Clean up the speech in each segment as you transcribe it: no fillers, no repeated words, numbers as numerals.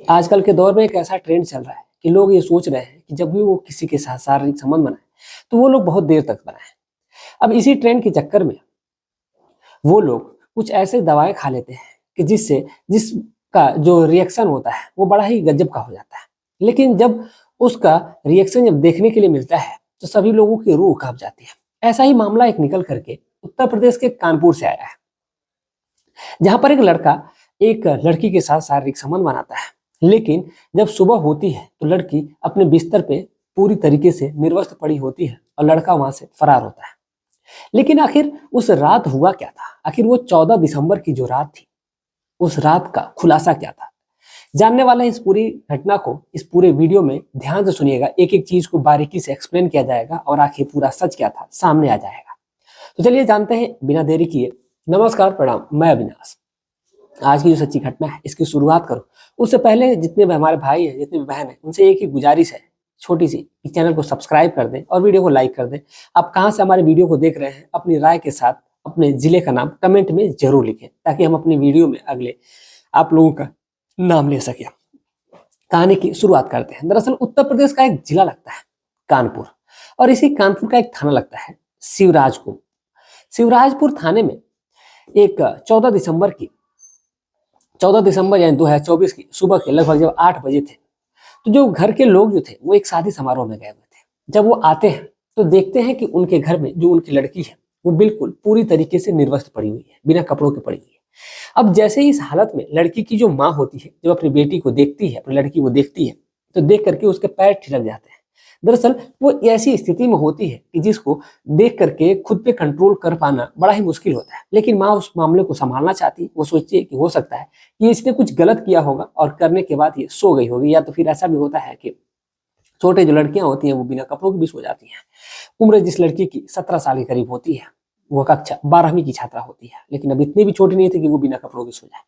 आजकल के दौर में एक ऐसा ट्रेंड चल रहा है कि लोग ये सोच रहे हैं कि जब भी वो किसी के साथ शारीरिक संबंध बनाए तो वो लोग बहुत देर तक बनाए। अब इसी ट्रेंड के चक्कर में वो लोग कुछ ऐसे दवाएं खा लेते हैं कि जिसका जो रिएक्शन होता है वो बड़ा ही गजब का हो जाता है। लेकिन जब उसका रिएक्शन जब देखने के लिए मिलता है तो सभी लोगों की रूह कांप जाती है। ऐसा ही मामला एक निकल करके उत्तर प्रदेश के कानपुर से आया है, जहां पर एक लड़का एक लड़की के साथ शारीरिक संबंध बनाता है। लेकिन जब सुबह होती है तो लड़की अपने बिस्तर पे पूरी तरीके से निर्वस्त्र पड़ी होती है और लड़का वहां से फरार होता है। लेकिन आखिर उस रात हुआ क्या था? आखिर वो 14 दिसंबर की जो रात थी, उस रात का खुलासा क्या था? जानने वाले हैं इस पूरी घटना को। इस पूरे वीडियो में ध्यान से सुनिएगा, एक एक चीज को बारीकी से एक्सप्लेन किया जाएगा और आखिर पूरा सच क्या था सामने आ जाएगा। तो चलिए जानते हैं बिना देरी किए। नमस्कार, प्रणाम, मैं अविनाश। आज की जो सच्ची घटना है इसकी शुरुआत करो उससे पहले जितने भी हमारे भाई हैं, जितने भी बहन हैं, उनसे एक ही गुजारिश है छोटी सी कि चैनल को सब्सक्राइब कर दें और वीडियो को लाइक कर दें। आप कहां से हमारे वीडियो को देख रहे हैं अपनी राय के साथ अपने जिले का नाम कमेंट में जरूर लिखें ताकि हम अपनी वीडियो में अगले आप लोगों का नाम ले सकें। कहानी की शुरुआत करते हैं। दरअसल उत्तर प्रदेश का एक जिला लगता है कानपुर, और इसी कानपुर का एक थाना लगता है शिवराजपुर। शिवराजपुर थाने में एक 14 दिसंबर यानी 2024 की सुबह के लगभग जब 8 बजे थे, तो जो घर के लोग जो थे वो एक शादी समारोह में गए हुए थे। जब वो आते हैं तो देखते हैं कि उनके घर में जो उनकी लड़की है वो बिल्कुल पूरी तरीके से निर्वस्त्र पड़ी हुई है, बिना कपड़ों के पड़ी हुई है। अब जैसे ही इस हालत में लड़की की जो माँ होती है, जब अपनी बेटी को देखती है, अपनी लड़की को देखती है, तो देख करके उसके पैर ठिठक जाते हैं। दरअसल वो ऐसी स्थिति में होती है कि जिसको देख करके खुद पे कंट्रोल कर पाना बड़ा ही मुश्किल होता है। लेकिन माँ उस मामले को संभालना चाहती है। वो सोचती है कि हो सकता है कि इसने कुछ गलत किया होगा और करने के बाद ये सो गई होगी, या तो फिर ऐसा भी होता है कि छोटे जो लड़कियां होती हैं वो बिना कपड़ों के भी सो जाती हैं। उम्र जिस लड़की की 17 साल के करीब होती है, वो कक्षा 12वीं की छात्रा होती है, लेकिन अब इतनी भी छोटी नहीं थी कि वो बिना कपड़ों के सो जाए।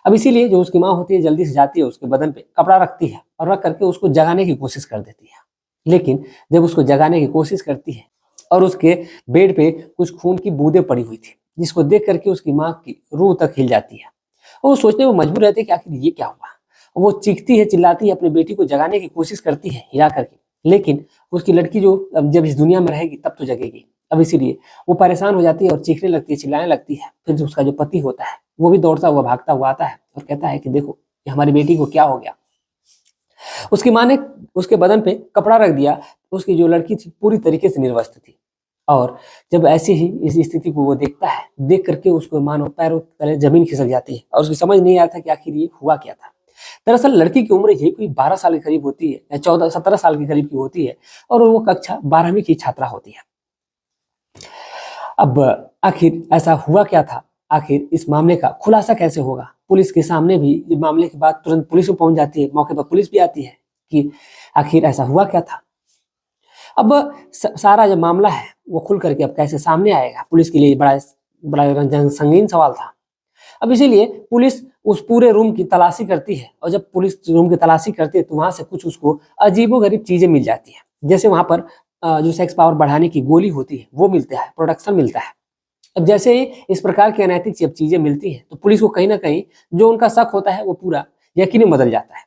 अब इसीलिए जो उसकी माँ होती है जल्दी से जाती है, उसके बदन पे कपड़ा रखती है और रख करके उसको जगाने की कोशिश कर देती है। लेकिन जब उसको जगाने की कोशिश करती है और उसके बेड पे कुछ खून की बूंदें पड़ी हुई थी, जिसको देख करके उसकी माँ की रूह तक हिल जाती है। और वो सोचने में मजबूर रहती है कि आखिर ये क्या हुआ। वो चीखती है, चिल्लाती है, अपनी बेटी को जगाने की कोशिश करती है हिला करके। लेकिन उसकी लड़की जो अब जब इस दुनिया में रहेगी तब तो जगेगी। अब इसीलिए वो परेशान हो जाती है और चीखने लगती है, चिल्लाने लगती है। फिर जो उसका जो पति होता है वो भी दौड़ता हुआ भागता हुआ आता है और कहता है कि देखो ये हमारी बेटी को क्या हो गया। उसकी माँ ने उसके बदन पे कपड़ा रख दिया। उसकी जो लड़की थी पूरी तरीके से निर्वस्त्र थी। और जब ऐसी ही इस स्थिति को वो देखता है, देख करके उसको मानो पैरों तले जमीन खिसक जाती है और उसकी समझ नहीं आता कि आखिर ये हुआ क्या था। दरअसल लड़की की उम्र यही कोई 12 साल के करीब होती है या 17 साल के करीब की होती है और वो कक्षा 12वीं की छात्रा होती है। अब आखिर ऐसा हुआ क्या था? आखिर इस मामले का खुलासा कैसे होगा? पुलिस के सामने भी ये मामले के बाद तुरंत पुलिस भी पहुंच जाती है, मौके पर पुलिस भी आती है कि आखिर ऐसा हुआ क्या था। अब सारा जो मामला है वो खुल करके अब कैसे सामने आएगा, पुलिस के लिए बड़ा बड़ा संगीन सवाल था। अब इसीलिए पुलिस उस पूरे रूम की तलाशी करती है और जब पुलिस रूम की तलाशी करती है तो वहां से कुछ उसको अजीबोगरीब चीजें मिल जाती है। जैसे वहां पर जो सेक्स पावर बढ़ाने की गोली होती है वो मिलता है, प्रोडक्शन मिलता है। अब जैसे ही इस प्रकार की अनैतिक जब चीजें मिलती हैं तो पुलिस को कहीं ना कहीं जो उनका शक होता है वो पूरा यकीन में बदल जाता है।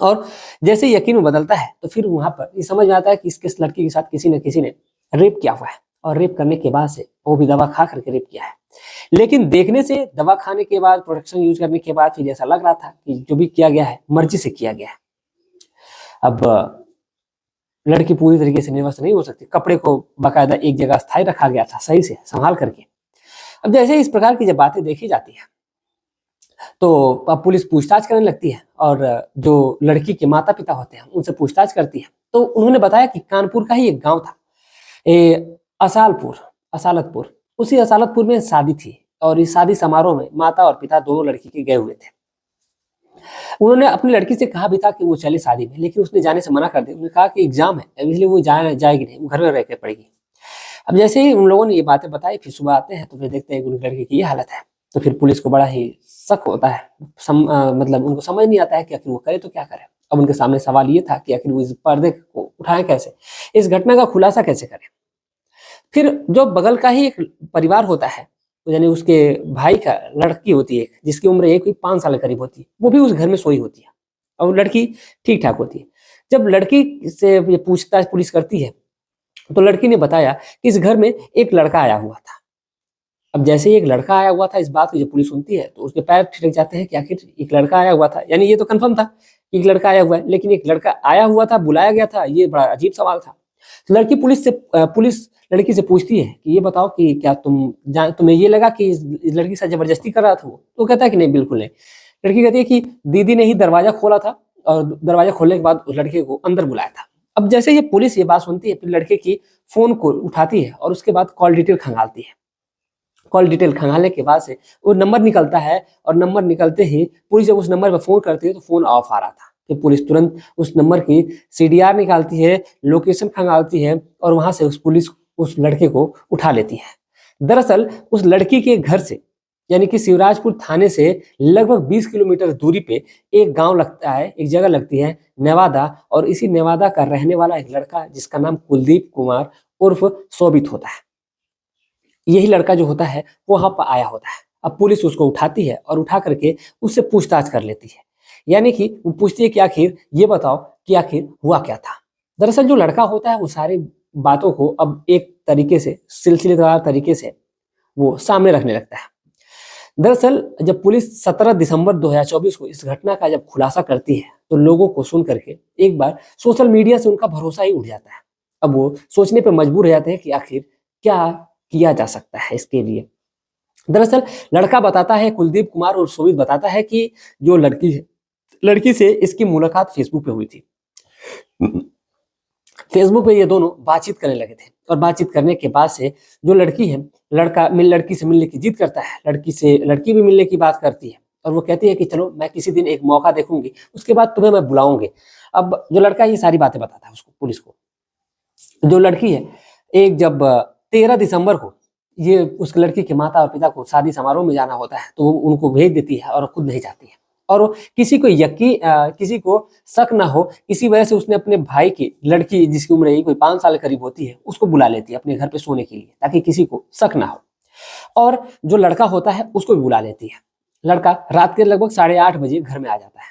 और जैसे ही यकीन में बदलता है तो फिर वहां पर ये समझ में आता है कि इसके लड़की के साथ किसी न किसी ने रेप किया हुआ है और रेप करने के बाद से वो भी दवा खा करके रेप किया है। लेकिन देखने से दवा खाने के बाद, प्रोटेक्शन यूज करने के बाद फिर ऐसा लग रहा था कि जो भी किया गया है मर्जी से किया गया है। अब लड़की पूरी तरीके से निर्वस्त्र नहीं हो सकती, कपड़े को बाकायदा एक जगह स्थायी रखा गया था सही से संभाल करके। अब जैसे इस प्रकार की जब बातें देखी जाती है तो अब पुलिस पूछताछ करने लगती है और जो लड़की के माता पिता होते हैं उनसे पूछताछ करती है। तो उन्होंने बताया कि कानपुर का ही एक गांव था, असालतपुर। उसी असालतपुर में शादी थी और इस शादी समारोह में माता और पिता दोनों लड़की के गए हुए थे। उन्होंने अपनी लड़की से कहा भी था कि वो चले शादी में, लेकिन उसने जाने से मना कर दिया। उन्होंने कहा कि एग्जाम है इसलिए वो जाएगी नहीं, वो घर में रह के पड़ेगी। अब जैसे ही उन लोगों ने ये बातें बताई, फिर सुबह आते हैं तो फिर देखते हैं कि उनकी लड़की की ये हालत है। तो फिर पुलिस को बड़ा ही शक होता है। मतलब उनको समझ नहीं आता है कि आखिर वो करे तो क्या करे। अब उनके सामने सवाल ये था कि आखिर वो इस पर्दे को उठाएं कैसे, इस घटना का खुलासा कैसे करें। फिर जो बगल का ही एक परिवार होता है, यानी उसके भाई का लड़की होती है जिसकी उम्र एक 5 साल के करीब होती है, वो भी उस घर में सोई होती है। और लड़की ठीक ठाक होती है। जब लड़की से ये पूछताछ पुलिस करती है तो लड़की ने बताया कि इस घर में एक लड़का आया हुआ था। अब जैसे ही एक लड़का आया हुआ था, इस बात को जब पुलिस सुनती है तो उसके पैर थिरक जाते हैं कि आखिर एक लड़का आया हुआ था, यानी ये तो कंफर्म था कि एक लड़का आया हुआ है, लेकिन एक लड़का आया हुआ था, बुलाया गया था, ये बड़ा अजीब सवाल था। तो लड़की पुलिस लड़की से पूछती है कि ये बताओ कि क्या तुम्हें ये लगा कि इस लड़की के साथ जबरदस्ती कर रहा था वो? तो कहता है कि नहीं, बिल्कुल नहीं। लड़की कहती है कि दीदी ने ही दरवाजा खोला था और दरवाजा खोलने के बाद उस लड़के को अंदर बुलाया था। अब जैसे ये पुलिस ये बात सुनती है, फिर लड़के की फोन को उठाती है और उसके बाद कॉल डिटेल खंगालती है। कॉल डिटेल खंगालने के बाद से वो नंबर निकलता है और नंबर निकलते ही पुलिस जब उस नंबर पर फोन करती है तो फोन ऑफ आ रहा था। फिर पुलिस तुरंत उस नंबर की सीडीआर निकालती है, लोकेशन खंगालती है और वहां से पुलिस उस लड़के को उठा लेती है। दरअसल उस लड़की के घर से, यानी कि शिवराजपुर थाने से लगभग 20 किलोमीटर दूरी पे एक गांव लगता है, एक जगह लगती है नेवादा, और इसी नेवादा का रहने वाला एक लड़का जिसका नाम कुलदीप कुमार उर्फ सोबित होता है। यही लड़का जो होता है वो वहां पर आया होता है। अब पुलिस उसको उठाती है और उठा करके उससे पूछताछ कर लेती है, यानी कि वो पूछती है कि आखिर ये बताओ कि आखिर हुआ क्या था। दरअसल जो लड़का होता है वो सारी बातों को अब एक तरीके से, सिलसिलेदार तरीके से वो सामने रखने लगता है। दरअसल जब पुलिस 17 दिसंबर 2024 को इस घटना का जब खुलासा करती है तो लोगों को सुन करके एक बार सोशल मीडिया से उनका भरोसा ही उठ जाता है। अब वो सोचने पर मजबूर हो जाते हैं कि आखिर क्या किया जा सकता है इसके लिए। दरअसल लड़का बताता है, कुलदीप कुमार और सोबित बताता है कि जो लड़की है, लड़की से इसकी मुलाकात फेसबुक पे हुई थी। फेसबुक पे ये दोनों बातचीत करने लगे थे और बातचीत करने के बाद से जो लड़की है, लड़की से मिलने की जिद करता है, लड़की भी मिलने की बात करती है और वो कहती है कि चलो मैं किसी दिन एक मौका देखूंगी, उसके बाद तुम्हें मैं बुलाऊंगी। अब जो लड़का ये सारी बातें बताता है उसको, पुलिस को। जो लड़की है, एक जब 13 दिसंबर को ये उस लड़की के माता और पिता को शादी समारोह में जाना होता है तो वो उनको भेज देती है और खुद नहीं जाती है। और किसी को शक ना हो, इसी वजह से उसने अपने भाई की लड़की, जिसकी उम्र यही कोई 5 साल करीब होती है, उसको बुला लेती है अपने घर पे सोने के लिए, ताकि किसी को शक ना हो। और जो लड़का होता है उसको भी बुला लेती है। लड़का रात के लगभग 8:30 बजे घर में आ जाता है।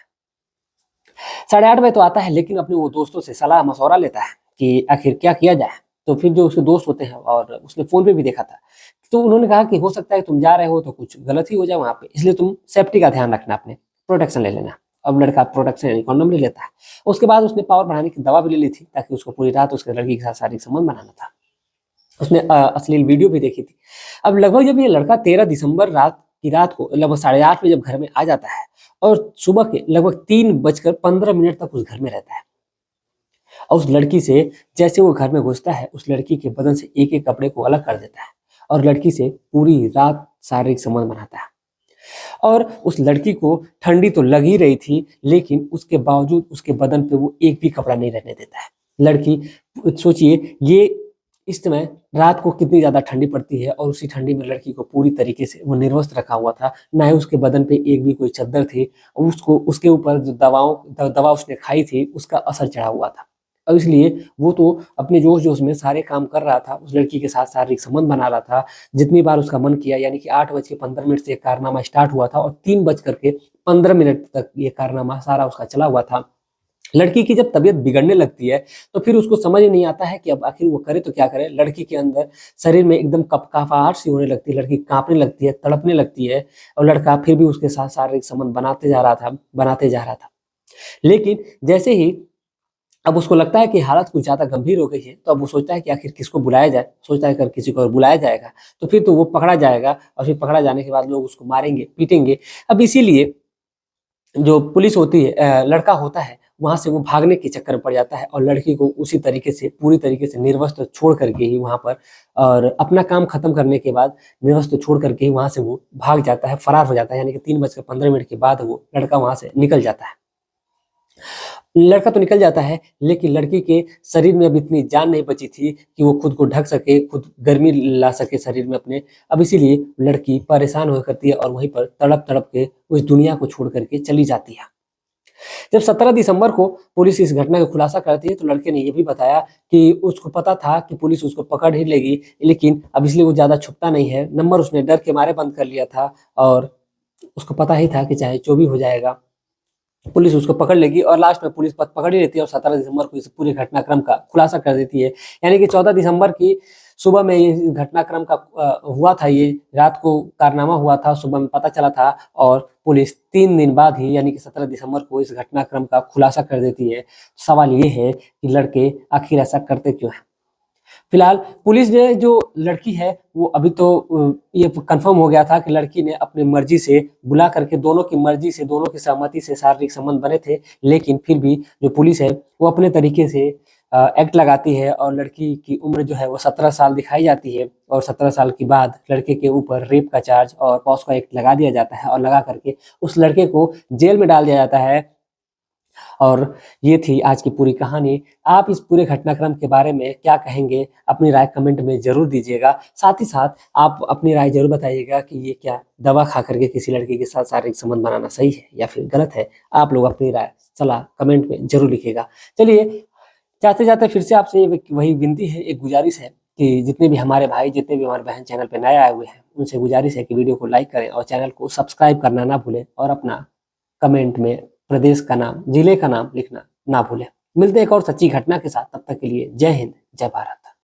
8:30 बजे तो आता है, लेकिन अपने वो दोस्तों से सलाह मशवरा लेता है कि आखिर क्या किया जाए। तो फिर जो उसके दोस्त होते हैं, और उसने फोन पे भी देखा था, तो उन्होंने कहा कि हो सकता है तुम जा रहे हो तो कुछ गलत ही हो जाए वहां पे, इसलिए तुम सेफ्टी का ध्यान रखना, अपने प्रोटेक्शन ले लेना। अब लड़का प्रोटेक्शन यानी कॉन्डोम ले लेता है। उसके बाद उसने पावर बढ़ाने की दवा भी ले ली थी, ताकि उसको पूरी रात उसके लड़की के साथ शारीरिक संबंध बनाना था। उसने अश्लील वीडियो भी देखी थी। अब लगभग जब ये लड़का 13 दिसंबर रात को लगभग 8:30 बजे जब घर में आ जाता है और सुबह के लगभग 3:15 तक उस घर में रहता है, और उस लड़की से जैसे वो घर में घुसता है, उस लड़की के बदन से एक एक कपड़े को अलग कर देता है और लड़की से पूरी रात शारीरिक संबंध बनाता है। और उस लड़की को ठंडी तो लग ही रही थी, लेकिन उसके बावजूद उसके बदन पे वो एक भी कपड़ा नहीं रहने देता है। लड़की, सोचिए ये इस समय रात को कितनी ज्यादा ठंडी पड़ती है, और उसी ठंडी में लड़की को पूरी तरीके से वो निर्वस्त्र रखा हुआ था, ना ही उसके बदन पे एक भी कोई चद्दर थी, और उसको उसके ऊपर जो दवा उसने खाई थी उसका असर चढ़ा हुआ था। और इसलिए वो तो अपने जोश जोश में सारे काम कर रहा था, उस लड़की के साथ शारीरिक संबंध बना रहा था जितनी बार उसका मन किया। यानी कि 8:15 से ये कारनामा स्टार्ट हुआ था और 3:15 तक ये कारनामा सारा उसका चला हुआ था। लड़की की जब तबीयत बिगड़ने लगती है तो फिर उसको समझ नहीं आता है कि अब आखिर वो करे तो क्या करे। लड़की के अंदर शरीर में एकदम कपकपाहट सी होने लगती है, लड़की कांपने लगती है, तड़पने लगती है, और लड़का फिर भी उसके साथ शारीरिक संबंध बनाते जा रहा था। लेकिन जैसे ही अब उसको लगता है कि हालत कुछ ज्यादा गंभीर हो गई है, तो अब वो सोचता है कि आखिर किसको बुलाया जाए। सोचता है कि अगर किसी को और बुलाया जाएगा तो फिर तो वो पकड़ा जाएगा, और फिर पकड़ा जाने के बाद लोग उसको मारेंगे, पीटेंगे। अब इसीलिए जो पुलिस होती है, लड़का होता है, वहां से वो भागने के चक्कर में पड़ जाता है, और लड़की को उसी तरीके से पूरी तरीके से निर्वस्त्र छोड़ करके ही वहां पर, और अपना काम खत्म करने के बाद निर्वस्त्र छोड़ करके ही वहां से वो भाग जाता है, फरार हो जाता है। यानी कि 3:15 के बाद वो लड़का वहां से निकल जाता है। लड़का तो निकल जाता है, लेकिन लड़की के शरीर में अब इतनी जान नहीं बची थी कि वो खुद को ढक सके, खुद गर्मी ला सके शरीर में अपने। अब इसीलिए लड़की परेशान हो करती है और वहीं पर तड़प तड़प के उस दुनिया को छोड़ करके चली जाती है। जब 17 दिसंबर को पुलिस इस घटना का खुलासा करती है तो लड़के ने ये भी बताया कि उसको पता था कि पुलिस उसको पकड़ ही लेगी, लेकिन अब इसलिए वो ज्यादा छुपता नहीं है। नंबर उसने डर के मारे बंद कर लिया था, और उसको पता ही था कि चाहे जो भी हो जाएगा, पुलिस उसको पकड़ लेगी और लास्ट में पुलिस पकड़ ही लेती है और 17 दिसंबर को इस पूरे घटनाक्रम का खुलासा कर देती है। यानी कि 14 दिसंबर की सुबह में ये घटनाक्रम का हुआ था, ये रात को कारनामा हुआ था, सुबह में पता चला था और पुलिस 3 दिन बाद ही यानी कि 17 दिसंबर को इस घटनाक्रम का खुलासा कर देती है। सवाल ये है कि लड़के आखिर ऐसा करते क्यों हैं? फिलहाल पुलिस ने जो लड़की है वो अभी तो ये कंफर्म हो गया था कि लड़की ने अपनी मर्जी से बुला करके, दोनों की मर्जी से, दोनों की सहमति से शारीरिक संबंध बने थे, लेकिन फिर भी जो पुलिस है वो अपने तरीके से एक्ट लगाती है और लड़की की उम्र जो है वो 17 साल दिखाई जाती है और 17 साल के बाद लड़के के ऊपर रेप का चार्ज और पॉस्को एक्ट लगा दिया जाता है और लगा करके उस लड़के को जेल में डाल दिया जाता है। और ये थी आज की पूरी कहानी। आप इस पूरे घटनाक्रम के बारे में क्या कहेंगे? अपनी राय कमेंट में ज़रूर दीजिएगा। साथ ही साथ आप अपनी राय ज़रूर बताइएगा कि ये क्या दवा खा करके किसी लड़की के साथ शारीरिक संबंध बनाना सही है या फिर गलत है? आप लोग अपनी राय, सलाह कमेंट में ज़रूर लिखिएगा। चलिए, जाते-जाते फिर से आपसे वही विनती है, एक गुजारिश है कि जितने भी हमारे भाई, जितने भी हमारे बहन चैनल पे नए आए हुए हैं, उनसे गुजारिश है कि वीडियो को लाइक करें और चैनल को सब्सक्राइब करना ना भूलें और अपना कमेंट में प्रदेश का नाम, जिले का नाम लिखना ना भूलें। मिलते हैं एक और सच्ची घटना के साथ, तब तक के लिए जय हिंद, जय भारत।